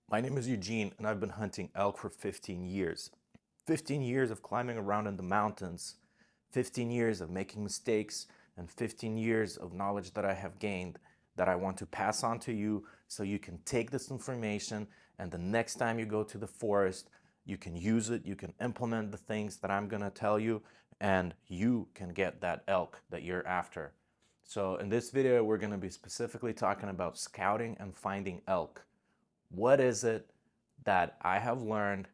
My name is Eugene, and I've been hunting elk for 15 years. 15 years of climbing around in the mountains, 15 years of making mistakes, and 15 years of knowledge that I have gained that I want to pass on to you so you can take this information and the next time you go to the forest, you can use it, you can implement the things that I'm going to tell you, and you can get that elk that you're after. So in this video, we're going to be specifically talking about scouting and finding elk. What is it that I have learned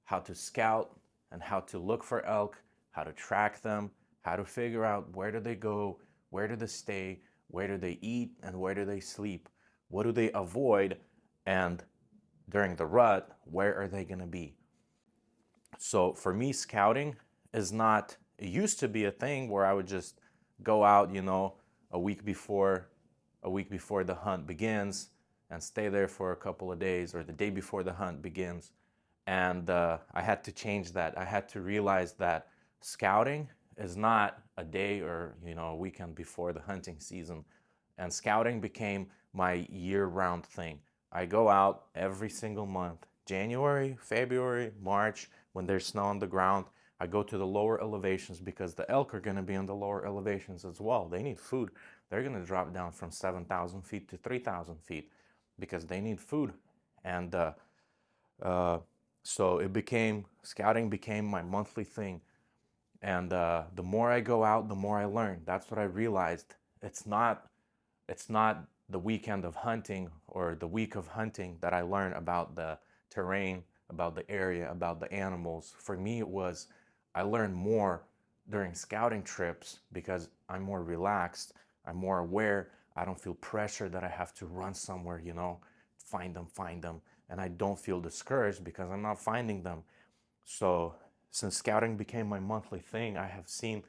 how to scout and how to look for elk, how to track them, how to figure out where do they go, where do they stay, where do they eat, and where do they sleep? What do they avoid? And during the rut, where are they going to be? So for me, scouting is not, it used to be a thing where I would just go out, a week before the hunt begins and stay there for a couple of days or the day before the hunt begins. And I had to change that. I had to realize that scouting is not a day or a weekend before the hunting season. And scouting became my year-round thing. I go out every single month, January, February, March, when there's snow on the ground. I go to the lower elevations because the elk are going to be on the lower elevations as well. They need food. They're going to drop down from 7,000 feet to 3,000 feet because they need food. And so scouting became my monthly thing. And the more I go out, the more I learn. That's what I realized. It's not the weekend of hunting or the week of hunting that I learn about the terrain, about the area, about the animals. For me, I learned more during scouting trips because I'm more relaxed, I'm more aware, I don't feel pressure that I have to run somewhere, find them, and I don't feel discouraged because I'm not finding them. So since scouting became my monthly thing, I have seen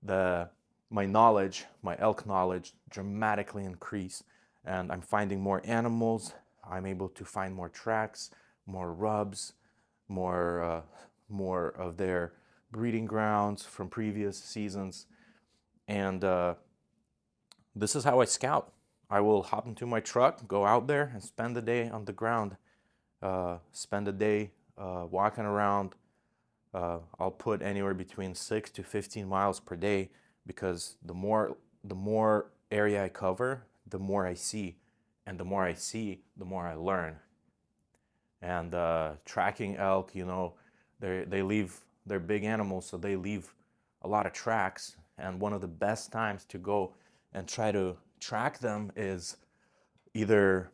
my knowledge, my elk knowledge, dramatically increase, and I'm finding more animals. I'm able to find more tracks, more rubs, more of their breeding grounds from previous seasons, and this is how I scout. I will hop into my truck, go out there, and spend the day on the ground. Spend a day walking around. I'll put anywhere between 6 to 15 miles per day because the more area I cover, the more I see, and the more I see, the more I learn. And tracking elk, they're big animals, so they leave a lot of tracks. And one of the best times to go and try to track them is either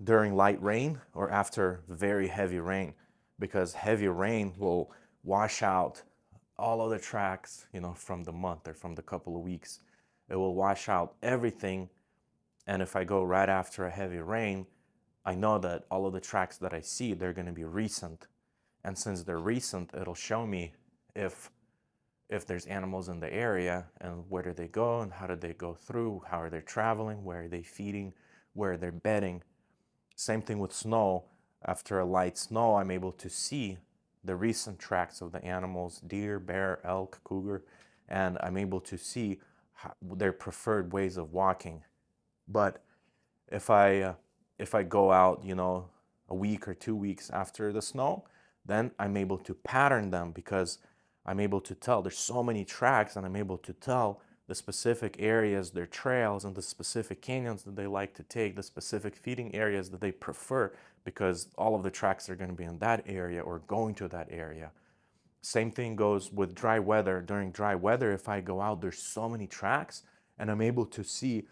during light rain or after very heavy rain, because heavy rain will wash out all of the tracks, from the month or from the couple of weeks. It will wash out everything. And if I go right after a heavy rain, I know that all of the tracks that I see, they're going to be recent. And since they're recent, it'll show me if there's animals in the area and where do they go and how do they go through, how are they traveling, where are they feeding, where they're bedding. Same thing with snow. After a light snow, I'm able to see the recent tracks of the animals, deer, bear, elk, cougar, and I'm able to see their preferred ways of walking. But if I go out, a week or 2 weeks after the snow, then I'm able to pattern them because I'm able to tell. There's so many tracks, and I'm able to tell the specific areas, their trails, and the specific canyons that they like to take, the specific feeding areas that they prefer, because all of the tracks are going to be in that area or going to that area. Same thing goes with dry weather. During dry weather, if I go out, there's so many tracks, and I'm able to see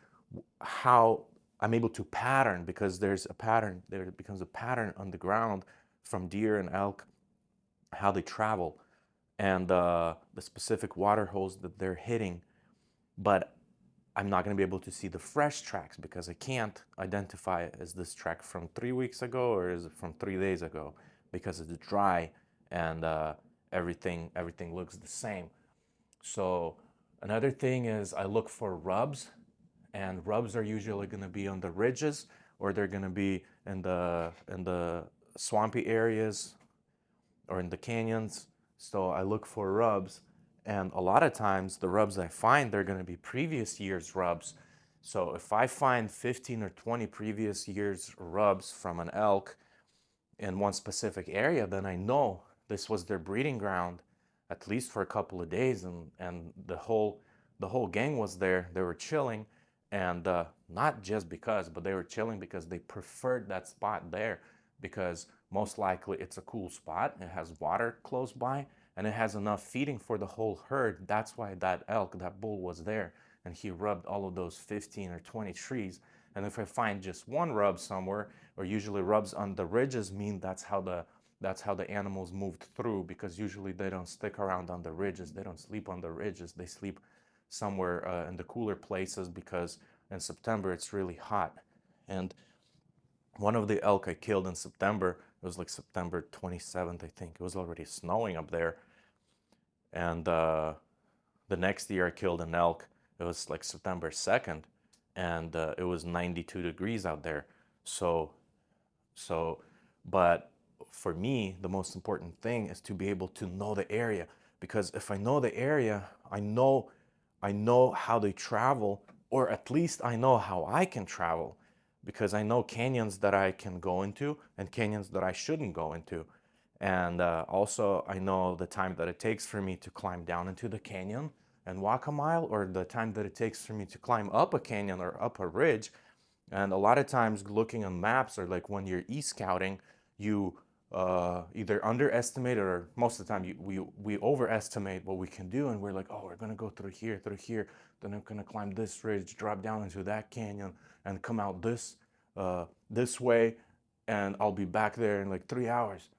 how I'm able to pattern, because there's a pattern. There becomes a pattern on the ground from deer and elk, how they travel, and the specific water holes that they're hitting. But I'm not going to be able to see the fresh tracks because I can't identify, is this track from 3 weeks ago or is it from 3 days ago, because it's dry and everything looks the same. So another thing is I look for rubs, and rubs are usually going to be on the ridges, or they're going to be in the swampy areas or in the canyons. So I look for rubs, and a lot of times the rubs I find, they're going to be previous year's rubs. So if I find 15 or 20 previous years rubs from an elk in one specific area, then I know this was their breeding ground at least for a couple of days, and the whole gang was there. They were chilling, and not just because, but they were chilling because they preferred that spot there, because most likely it's a cool spot. It has water close by, and it has enough feeding for the whole herd. That's why that elk, that bull, was there, and he rubbed all of those 15 or 20 trees. And if I find just one rub somewhere, or usually rubs on the ridges, mean that's how the animals moved through, because usually they don't stick around on the ridges. They don't sleep on the ridges. They sleep somewhere in the cooler places, because in September it's really hot. And one of the elk I killed in September, it was like September 27th, I think. It was already snowing up there. And the next year I killed an elk. It was like September 2nd, and it was 92 degrees out there. So, but for me, the most important thing is to be able to know the area, because if I know the area, I know how they travel, or at least I know how I can travel, because I know canyons that I can go into and canyons that I shouldn't go into. And also, I know the time that it takes for me to climb down into the canyon and walk a mile, or the time that it takes for me to climb up a canyon or up a ridge. And a lot of times, looking on maps, or like when you're e-scouting, you either underestimate, or most of the time we overestimate what we can do, and we're like, oh, we're gonna go through here, then I'm gonna climb this ridge, drop down into that canyon, and come out this way, and I'll be back there in like 3 hours.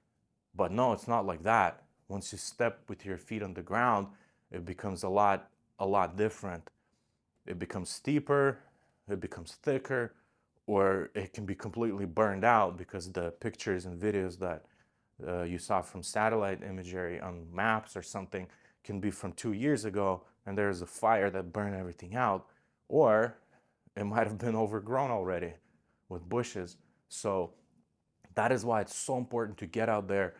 But no, it's not like that. Once you step with your feet on the ground, it becomes a lot different. It becomes steeper, it becomes thicker, or it can be completely burned out, because the pictures and videos that you saw from satellite imagery on maps or something can be from 2 years ago, and there's a fire that burned everything out, or it might have been overgrown already with bushes. So that is why it's so important to get out there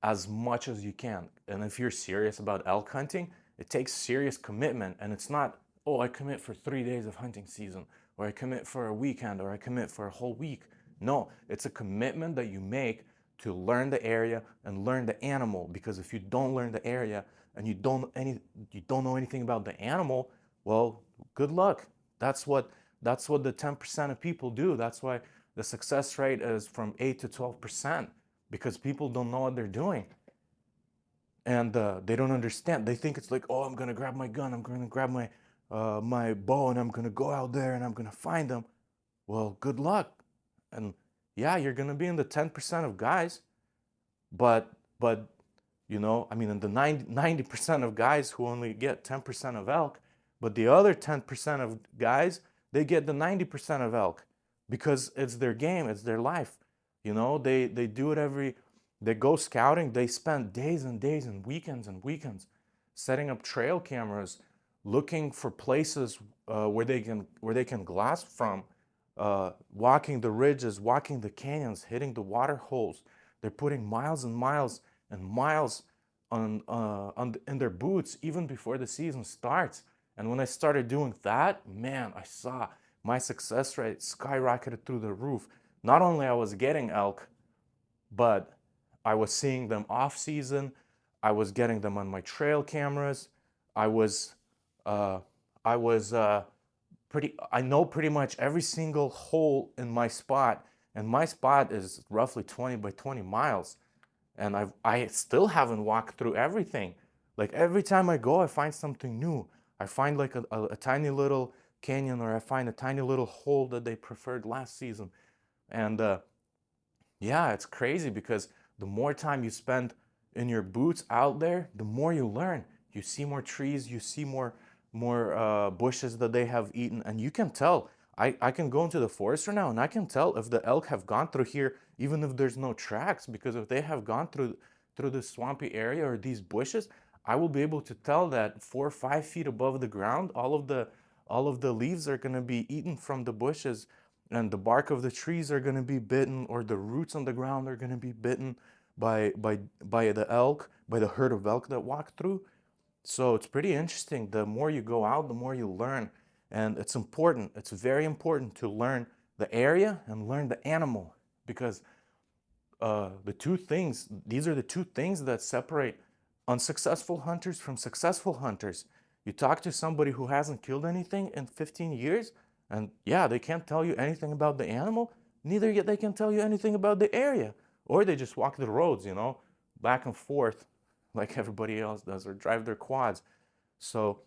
as much as you can. And if you're serious about elk hunting, it takes serious commitment. And it's not, oh, I commit for 3 days of hunting season, or I commit for a weekend, or I commit for a whole week. No, it's a commitment that you make to learn the area and learn the animal. Because if you don't learn the area and you don't know anything about the animal, well, good luck. That's what the 10% of people do. That's why the success rate is from 8 to 12%, because people don't know what they're doing, and they don't understand. They think it's like, oh, I'm gonna grab my gun, I'm gonna grab my bow, and I'm gonna go out there and I'm gonna find them. Well, good luck. And yeah, you're gonna be in the 10% of guys, but I mean, in the 90% of guys who only get 10% of elk, but the other 10% of guys, they get the 90% of elk, because it's their game, it's their life. They do it they go scouting, they spend days and days and weekends setting up trail cameras, looking for places where they can glass from, walking the ridges, walking the canyons, hitting the water holes. They're putting miles and miles and miles in their boots even before the season starts. And when I started doing that, man, I saw my success rate skyrocketed through the roof. Not only I was getting elk, but I was seeing them off season. I was getting them on my trail cameras. I was uh, I was I know pretty much every single hole in my spot, and my spot is roughly 20 by 20 miles, and I still haven't walked through everything. Like every time I go, I find something new. I find like a tiny little canyon, or I find a tiny little hole that they preferred last season. And yeah, it's crazy, because the more time you spend in your boots out there, the more you learn. You see more trees, you see more bushes that they have eaten, and you can tell. I can go into the forest right now, and I can tell if the elk have gone through here, even if there's no tracks, because if they have gone through this swampy area or these bushes, I will be able to tell that 4 or 5 feet above the ground, all of the leaves are going to be eaten from the bushes, and the bark of the trees are going to be bitten, or the roots on the ground are going to be bitten by the elk, by the herd of elk that walk through. So it's pretty interesting. The more you go out, the more you learn. And it's important, it's very important to learn the area and learn the animal, because these are the two things that separate unsuccessful hunters from successful hunters. You talk to somebody who hasn't killed anything in 15 years, and yeah, they can't tell you anything about the animal, neither yet they can tell you anything about the area. Or they just walk the roads, back and forth like everybody else does, or drive their quads. So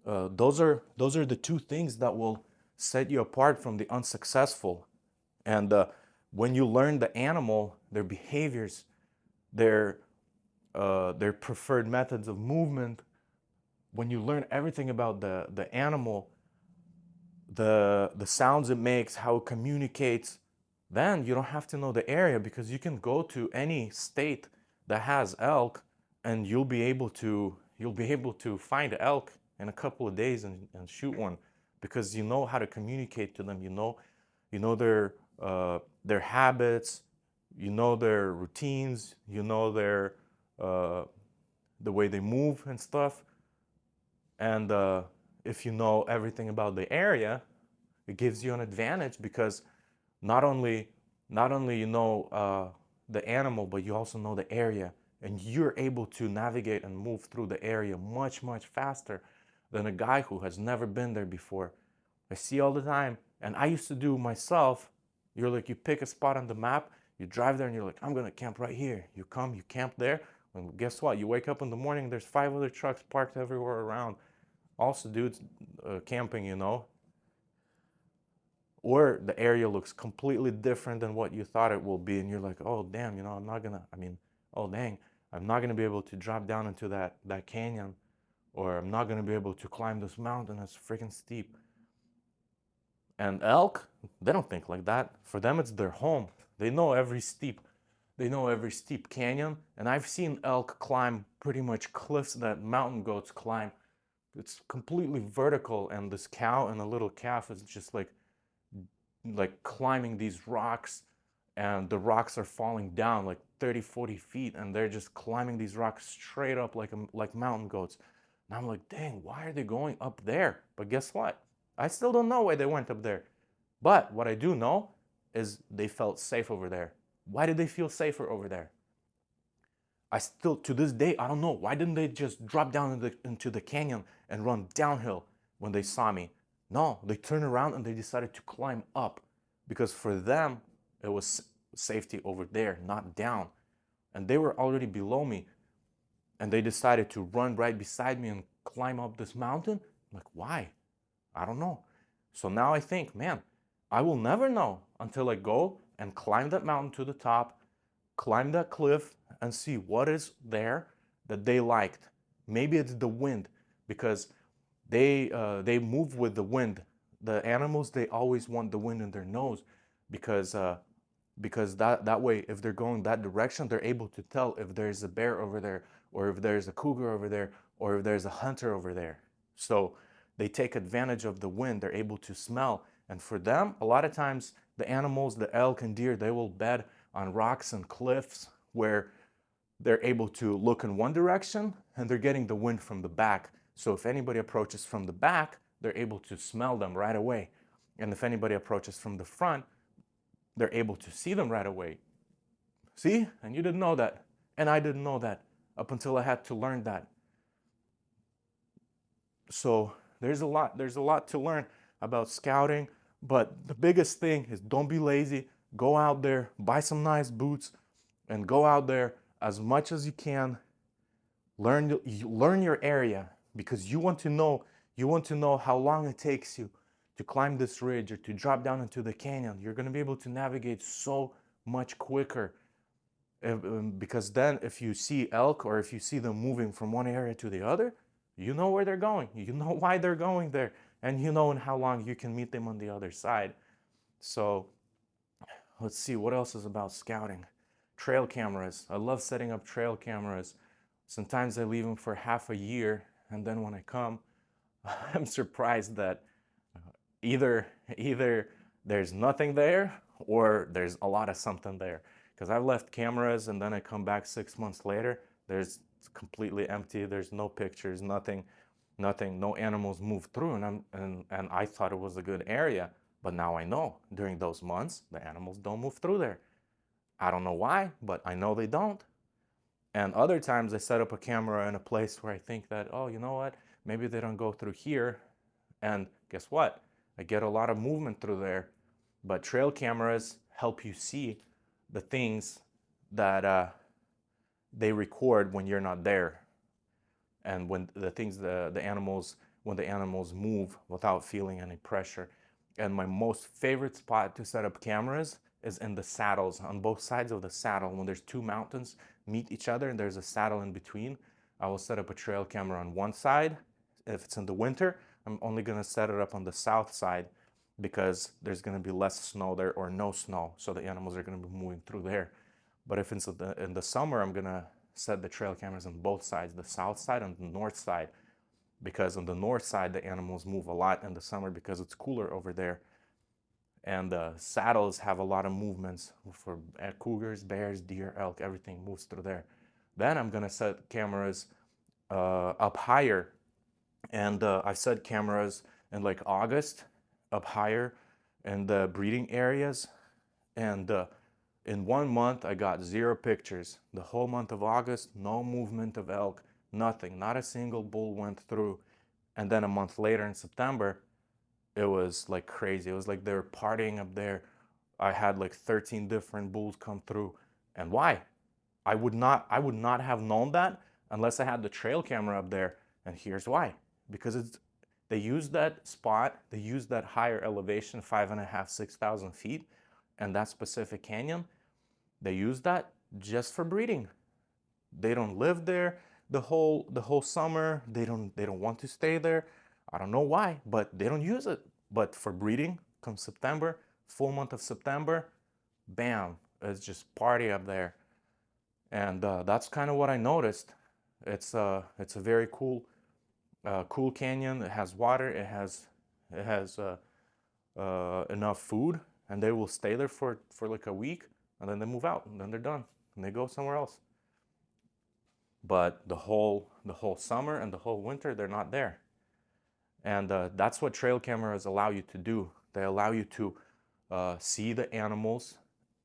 those are the two things that will set you apart from the unsuccessful. And when you learn the animal, their behaviors, their preferred methods of movement, when you learn everything about the animal, the sounds it makes, how it communicates, then you don't have to know the area, because you can go to any state that has elk, and you'll be able to find elk in a couple of days and shoot one, because you know how to communicate to them. You know their habits, you know their routines, you know their the way they move and stuff. And if you know everything about the area, it gives you an advantage, because not only you know the animal, but you also know the area, and you're able to navigate and move through the area much faster than a guy who has never been there before. I see all the time, and I used to do myself. You're like, you pick a spot on the map, you drive there, and you're like, I'm gonna camp right here. You come, you camp there, and guess what? You wake up in the morning, there's 5 other trucks parked everywhere around, also dudes camping, or the area looks completely different than what you thought it will be, and you're like, oh damn, oh dang, I'm not gonna be able to drop down into that canyon, or I'm not gonna be able to climb this mountain that's freaking steep. And elk, they don't think like that. For them, it's their home. They know every steep canyon, and I've seen elk climb pretty much cliffs that mountain goats climb. It's completely vertical, and this cow and a little calf is just like climbing these rocks, and the rocks are falling down like 30-40 feet, and they're just climbing these rocks straight up like mountain goats. And I'm like, dang, why are they going up there? But guess what? I still don't know why they went up there. But what I do know is they felt safe over there. Why did they feel safer over there? I still, to this day, I don't know. Why didn't they just drop down into the canyon and run downhill when they saw me? No, they turned around and they decided to climb up, because for them, it was safety over there, not down. And they were already below me, and they decided to run right beside me and climb up this mountain. I'm like, why? I don't know. So now I think, man, I will never know until I go and climb that mountain to the top, climb that cliff, and see what is there that they liked. Maybe it's the wind, because they move with the wind. The animals, they always want the wind in their nose, because that way, if they're going that direction, they're able to tell if there's a bear over there, or if there's a cougar over there, or if there's a hunter over there. So they take advantage of the wind. They're able to smell. And for them, a lot of times, the animals, the elk and deer, they will bed on rocks and cliffs where they're able to look in one direction, and they're getting the wind from the back. So if anybody approaches from the back, they're able to smell them right away. And if anybody approaches from the front, they're able to see them right away. See? And you didn't know that. And I didn't know that up until I had to learn that. So there's a lot to learn about scouting, but the biggest thing is, don't be lazy. Go out there, buy some nice boots, and go out there as much as you can. Learn your area, because you want to know how long it takes you to climb this ridge or to drop down into the canyon. You're going to be able to navigate so much quicker, because then if you see elk, or if you see them moving from one area to the other, you know where they're going, you know why they're going there, and you know in how long you can meet them on the other side. So let's see, what else is about scouting? Trail cameras. I love setting up trail cameras. Sometimes I leave them for half a year, and then when I come, I'm surprised that either there's nothing there, or there's a lot of something there. Because I've left cameras, and then I come back 6 months later, it's completely empty. There's no pictures, nothing. Nothing, no animals moved through, and I thought it was a good area. But now I know during those months, the animals don't move through there. I don't know why, but I know they don't. And other times I set up a camera in a place where I think that, oh, you know what, maybe they don't go through here. And guess what? I get a lot of movement through there. But trail cameras help you see the things that they record when you're not there, and when the things the animals when the animals move without feeling any pressure. And my most favorite spot to set up cameras is in the saddles, on both sides of the saddle. When there's two mountains meet each other and there's a saddle in between, I will set up a trail camera on one side. If it's in the winter, I'm only going to set it up on the south side because there's going to be less snow there or no snow, so the animals are going to be moving through there. But if it's in the summer, I'm going to set the trail cameras on both sides, the south side and the north side, because on the north side the animals move a lot in the summer because it's cooler over there, and the saddles have a lot of movements for cougars, bears, deer, elk. Everything moves through there. Then I'm gonna set cameras up higher, and I set cameras in like August up higher in the breeding areas, and in 1 month I got 0 pictures. The whole month of August, no movement of elk, nothing, not a single bull went through. And then a month later in September, it was like crazy. It was like they were partying up there. I had like 13 different bulls come through. And why? I would not have known that unless I had the trail camera up there. And here's why. Because they use that spot, they use that higher elevation, 5.5, 6,000 feet, and that specific canyon, they use that just for breeding. They don't live there the whole summer. They don't want to stay there. I don't know why, but they don't use it. But for breeding, come September, full month of September, bam, it's just party up there. And that's kind of what I noticed. It's a very cool canyon. It has water. It has enough food, and they will stay there for like a week, and then they move out, and then they're done, and they go somewhere else. But the whole summer and the whole winter, they're not there. And that's what trail cameras allow you to do. They allow you to see the animals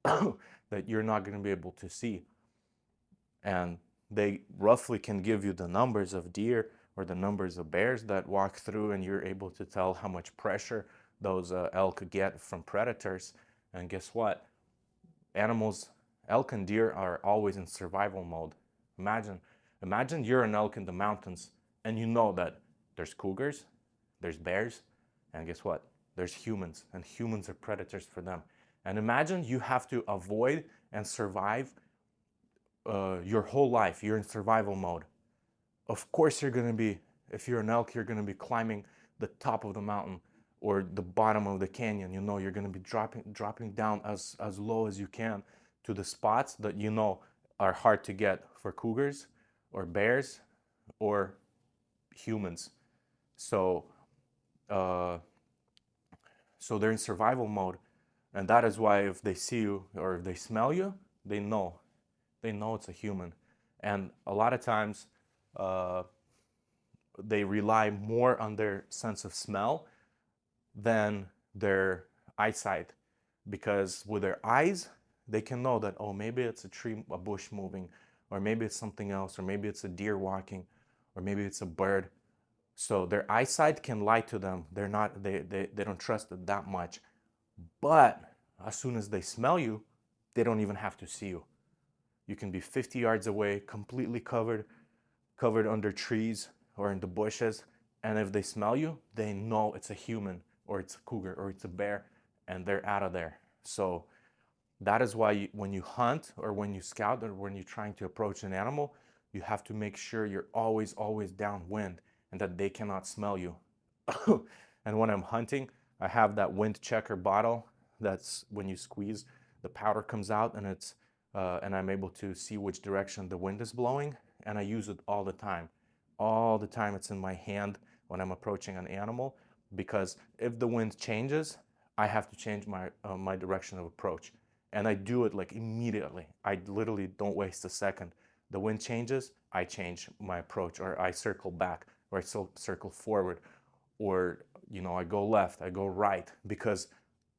that you're not going to be able to see. And they roughly can give you the numbers of deer or the numbers of bears that walk through, and you're able to tell how much pressure those elk get from predators. And guess what? Animals, elk and deer, are always in survival mode. Imagine you're an elk in the mountains, and you know that there's cougars, there's bears, and guess what? There's humans, and humans are predators for them. And imagine you have to avoid and survive your whole life. You're in survival mode. Of course you're going to be, if you're an elk, you're going to be climbing the top of the mountain or the bottom of the canyon. You know, you're going to be dropping down as low as you can to the spots that you know are hard to get for cougars or bears or humans. So they're in survival mode, and that is why if they see you or if they smell you, they know it's a human. And a lot of times they rely more on their sense of smell than their eyesight, because with their eyes they can know that, oh, maybe it's a tree, a bush moving, or maybe it's something else, or maybe it's a deer walking, or maybe it's a bird. So their eyesight can lie to them. They don't trust it that much. But as soon as they smell you, they don't even have to see you. You can be 50 yards away, completely covered under trees or in the bushes, and if they smell you, they know it's a human or it's a cougar or it's a bear, and they're out of there. So that is why when you hunt or when you scout or when you're trying to approach an animal, you have to make sure you're always downwind and that they cannot smell you. And when I'm hunting, I have that wind checker bottle. That's when you squeeze, the powder comes out, and and I'm able to see which direction the wind is blowing, and I use it all the time. All the time it's in my hand when I'm approaching an animal, because if the wind changes, I have to change my direction of approach. And I do it like immediately. I literally don't waste a second. The wind changes, I change my approach, or I circle back. or I circle forward, or I go left, I go right, because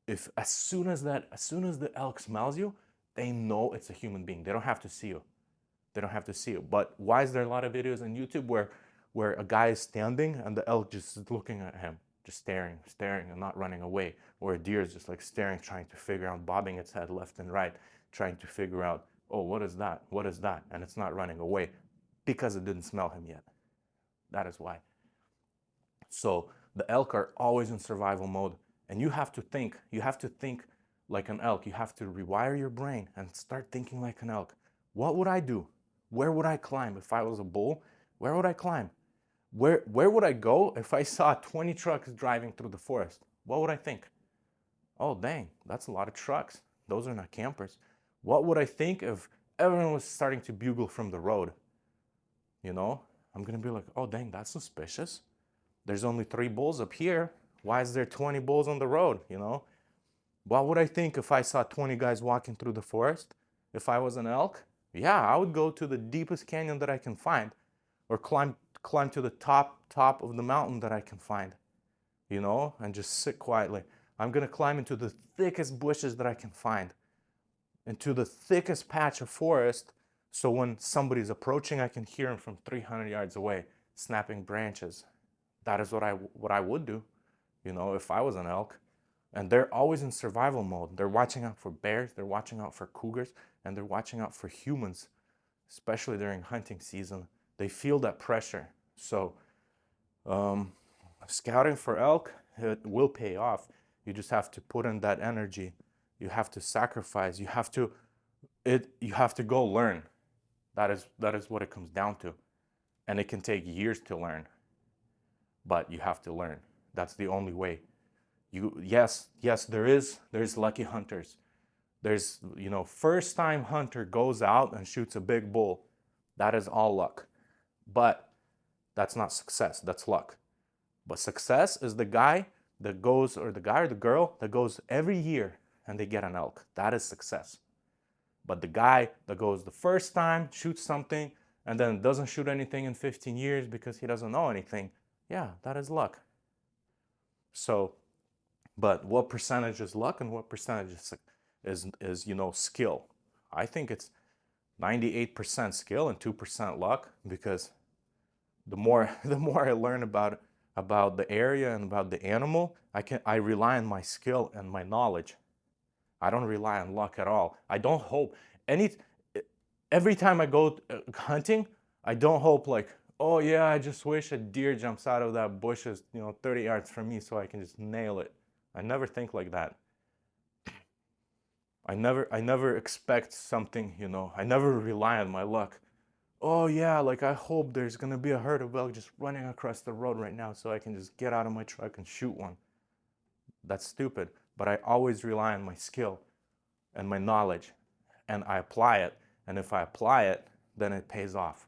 if as soon as the elk smells you, they know it's a human being. They don't have to see you. They don't have to see you. But why is there a lot of videos on YouTube where a guy is standing and the elk just is looking at him, just staring, and not running away, or a deer is just like staring, trying to figure out, bobbing its head left and right, trying to figure out, oh, what is that? What is that? And it's not running away because it didn't smell him yet. That is why. So the elk are always in survival mode, and you have to think like an elk. You have to rewire your brain and start thinking like an elk. What would I do? Where would I climb if I was a bull? Where would I climb? Where would I go if I saw 20 trucks driving through the forest? What would I think? Oh, dang, that's a lot of trucks. Those are not campers. What would I think if everyone was starting to bugle from the road? I'm gonna be like, oh, dang, that's suspicious. There's only 3 bulls up here. Why is there 20 bulls on the road? What would I think if I saw 20 guys walking through the forest? If I was an elk? Yeah, I would go to the deepest canyon that I can find, or climb to the top of the mountain that I can find, and just sit quietly. I'm gonna climb into the thickest bushes that I can find, into the thickest patch of forest, so when somebody's approaching, I can hear them from 300 yards away, snapping branches. That is what I would do, if I was an elk. And they're always in survival mode. They're watching out for bears, they're watching out for cougars, and they're watching out for humans, especially during hunting season. They feel that pressure. So scouting for elk, it will pay off. You just have to put in that energy. You have to sacrifice. You have to go learn. That is what it comes down to. And it can take years to learn, but you have to learn. That's the only way. Yes, there's lucky hunters. There's, first time hunter goes out and shoots a big bull. That is all luck. But that's not success, that's luck. But success is the guy that goes, or the guy or the girl that goes every year and they get an elk. That is success. But the guy that goes the first time, shoots something, and then doesn't shoot anything in 15 years because he doesn't know anything, yeah, that is luck. So, but what percentage is luck and what percentage is skill? I think it's 98% skill and 2% luck, because the more I learn about the area and about the animal, I rely on my skill and my knowledge. I don't rely on luck at all. I don't hope every time I go hunting, I don't hope like, oh yeah, I just wish a deer jumps out of that bushes, 30 yards from me so I can just nail it. I never think like that. I never expect something, I never rely on my luck. Oh yeah, like I hope there's gonna be a herd of elk just running across the road right now so I can just get out of my truck and shoot one. That's stupid. But I always rely on my skill and my knowledge, and I apply it. And if I apply it, then it pays off.